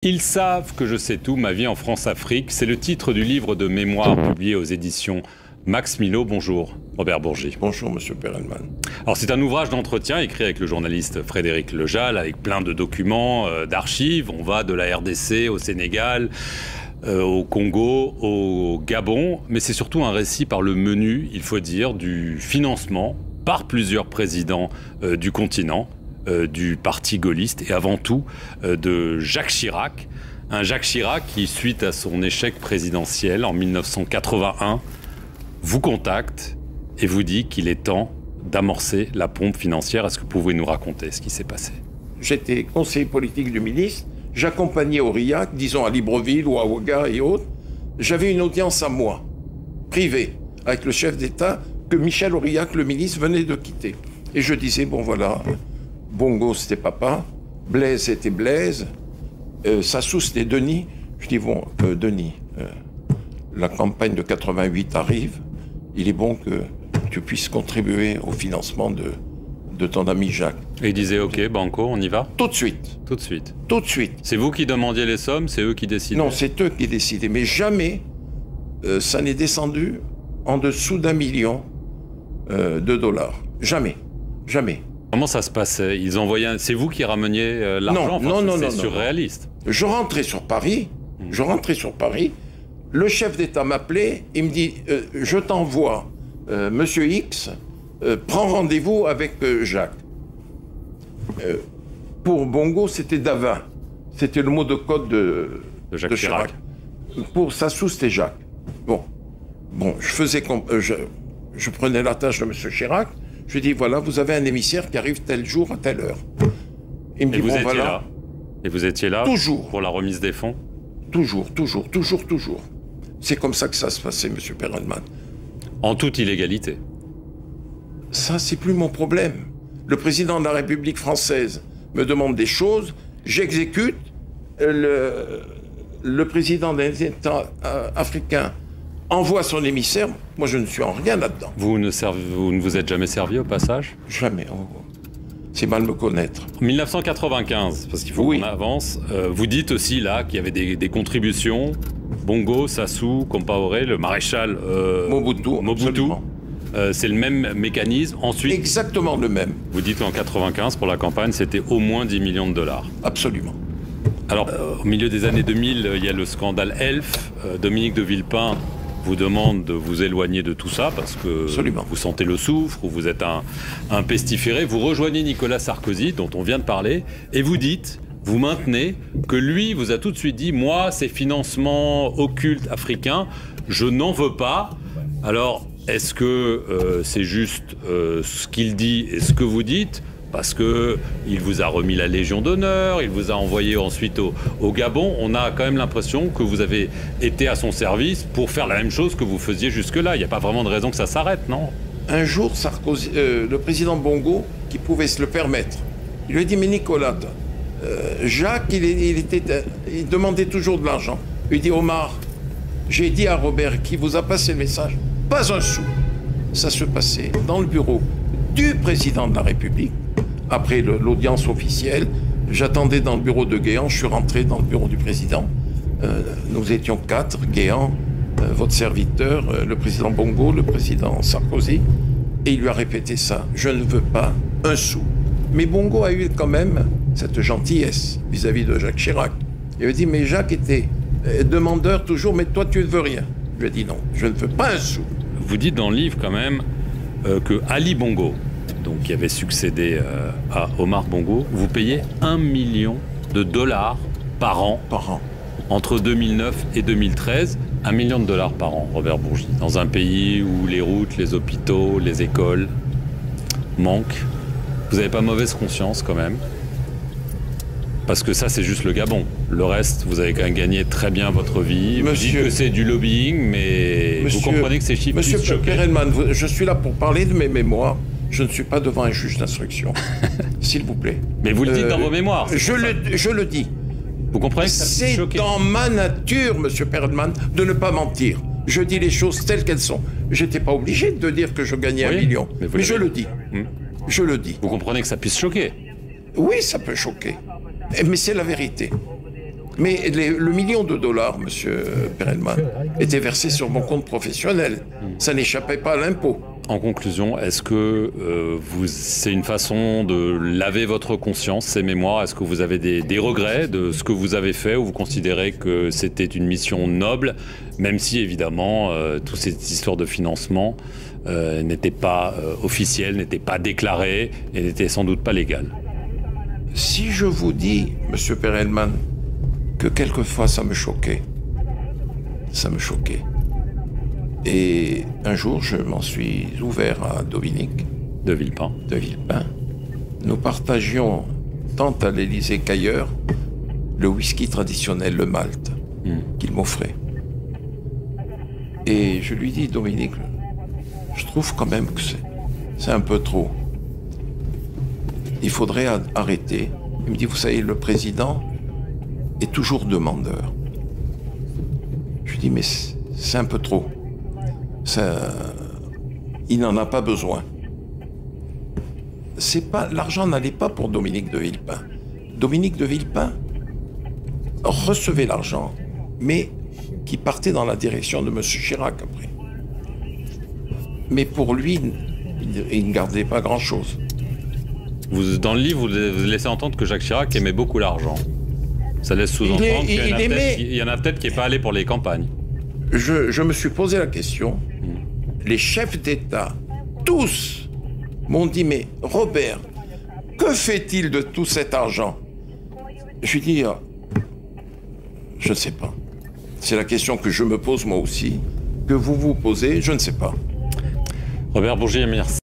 Ils savent que je sais tout, ma vie en France-Afrique, c'est le titre du livre de mémoire publié aux éditions Max Milo. Bonjour, Robert Bourgi. Bonjour, monsieur Perelman. Alors c'est un ouvrage d'entretien écrit avec le journaliste Frédéric Lejal, avec plein de documents, d'archives. On va de la RDC au Sénégal, au Congo, au Gabon. Mais c'est surtout un récit par le menu, il faut dire, du financement par plusieurs présidents du continent, du parti gaulliste et avant tout de Jacques Chirac. Un Jacques Chirac qui, suite à son échec présidentiel en 1981, vous contacte et vous dit qu'il est temps d'amorcer la pompe financière. Est-ce que vous pouvez nous raconter ce qui s'est passé? J'étais conseiller politique du ministre, j'accompagnais Aurillac, disons à Libreville ou à Ouaga et autres. J'avais une audience à moi, privée, avec le chef d'État que Michel Aurillac, le ministre, venait de quitter. Et je disais, bon voilà, Bongo c'était papa, Blaise c'était Blaise, Sassou c'était Denis. Je dis, bon, Denis, la campagne de 88 arrive, il est bon que tu puisses contribuer au financement de ton ami Jacques. Et il disait, ok, Banco, on y va? Tout de suite. Tout de suite. Tout de suite. C'est vous qui demandiez les sommes, c'est eux qui décidaient? Non, c'est eux qui décidaient. Mais jamais ça n'est descendu en dessous d'1 million de dollars. Jamais. Jamais. Comment ça se passait? Ils envoyaient c'est vous qui rameniez l'argent? Non, c'est surréaliste. Je rentrais sur Paris. Le chef d'État m'appelait, il me dit je t'envoie Monsieur X, prends rendez-vous avec Jacques. Pour Bongo, c'était Davin. C'était le mot de code de Jacques Chirac. Pour Sassou, c'était Jacques. Bon, je faisais je prenais la tâche de Monsieur Chirac. Je lui dis voilà, vous avez un émissaire qui arrive tel jour à telle heure. Il me dit bon voilà. Là. Et vous étiez là toujours pour la remise des fonds? Toujours. C'est comme ça que ça se passait, monsieur Perelman. En toute illégalité. Ça, c'est plus mon problème. Le président de la République française me demande des choses, j'exécute. Le président des États africains envoie son émissaire. Moi, je ne suis en rien là-dedans. Vous ne vous êtes jamais servi au passage? Jamais. C'est mal me connaître. En 1995, parce qu'il faut qu'on avance, vous dites aussi là qu'il y avait des contributions. Bongo, Sassou, Compaoré, le maréchal Mobutu. C'est le même mécanisme. Ensuite, exactement le même. Vous dites en 95, pour la campagne, c'était au moins 10 millions de dollars. Absolument. Alors, au milieu des années 2000, il y a le scandale Elf. Dominique de Villepin vous demande de vous éloigner de tout ça parce que vous sentez le soufre ou vous êtes un pestiféré. Vous rejoignez Nicolas Sarkozy, dont on vient de parler, et vous maintenez que lui vous a tout de suite dit « Moi, ces financements occultes africains, je n'en veux pas. » Alors, est-ce que c'est juste ce qu'il dit et ce que vous dites? Parce qu'il vous a remis la Légion d'honneur, il vous a envoyé ensuite au Gabon. On a quand même l'impression que vous avez été à son service pour faire la même chose que vous faisiez jusque-là. Il n'y a pas vraiment de raison que ça s'arrête, non? Un jour, Sarkozy, le président Bongo, qui pouvait se le permettre, il lui a dit « Mais Nicolas, Jacques, il demandait toujours de l'argent. » Il lui dit « Omar, j'ai dit à Robert qui vous a passé le message, pas un sou. » Ça se passait dans le bureau du président de la République. Après l'audience officielle, j'attendais dans le bureau de Guéant, je suis rentré dans le bureau du président. Nous étions 4, Guéant, votre serviteur, le président Bongo, le président Sarkozy, et il lui a répété ça, je ne veux pas un sou. Mais Bongo a eu quand même cette gentillesse vis-à-vis de Jacques Chirac. Il lui a dit, mais Jacques était demandeur toujours, mais toi tu ne veux rien. Je lui ai dit non, je ne veux pas un sou. Vous dites dans le livre quand même que Ali Bongo, donc qui avait succédé à Omar Bongo, vous payez 1 million de dollars par an. Entre 2009 et 2013, 1 million de dollars par an, Robert Bourgi, dans un pays où les routes, les hôpitaux, les écoles manquent. Vous n'avez pas mauvaise conscience quand même? Parce que ça, c'est juste le Gabon. Le reste, vous avez quand même gagné très bien votre vie. Vous dites que c'est du lobbying, mais vous comprenez que ces chiffres... Monsieur Perelman, je suis là pour parler de mes mémoires. Je ne suis pas devant un juge d'instruction. S'il vous plaît. Mais vous le dites dans vos mémoires. Je le dis. Vous comprenez que ça puisse choquer? C'est dans ma nature, monsieur Perelman, de ne pas mentir. Je dis les choses telles qu'elles sont. J'étais pas obligé de dire que je gagnais 1 million. Mais je le dis. Je le dis. Vous comprenez que ça puisse choquer? Oui, ça peut choquer. Mais c'est la vérité. Mais le million de dollars, monsieur Perelman, était versé sur mon compte professionnel. Ça n'échappait pas à l'impôt. En conclusion, est-ce que c'est une façon de laver votre conscience, ces mémoires? Est-ce que vous avez des regrets de ce que vous avez fait, ou vous considérez que c'était une mission noble, même si évidemment toute cette histoire de financement n'était pas officielle, n'était pas déclarée et n'était sans doute pas légale? Si je vous dis, monsieur Perelman, que quelquefois ça me choquait. Et un jour, je m'en suis ouvert à Dominique de Villepin. Nous partagions, tant à l'Élysée qu'ailleurs, le whisky traditionnel, le malt, qu'il m'offrait. Et je lui dis, Dominique, je trouve quand même que c'est un peu trop. Il faudrait arrêter. Il me dit, vous savez, le président est toujours demandeur. Je lui dis, mais c'est un peu trop. Il n'en a pas besoin. L'argent n'allait pas pour Dominique de Villepin. Dominique de Villepin recevait l'argent, mais qui partait dans la direction de M. Chirac après. Mais pour lui, il ne gardait pas grand-chose. Dans le livre, vous laissez entendre que Jacques Chirac aimait beaucoup l'argent. Ça laisse sous-entendre qu'il y en a peut-être qui n'est pas allé pour les campagnes. Je me suis posé la question. Les chefs d'État, tous, m'ont dit, mais Robert, que fait-il de tout cet argent? Je lui dis, je ne sais pas. C'est la question que je me pose moi aussi, que vous vous posez, je ne sais pas. Robert Bourgier, merci.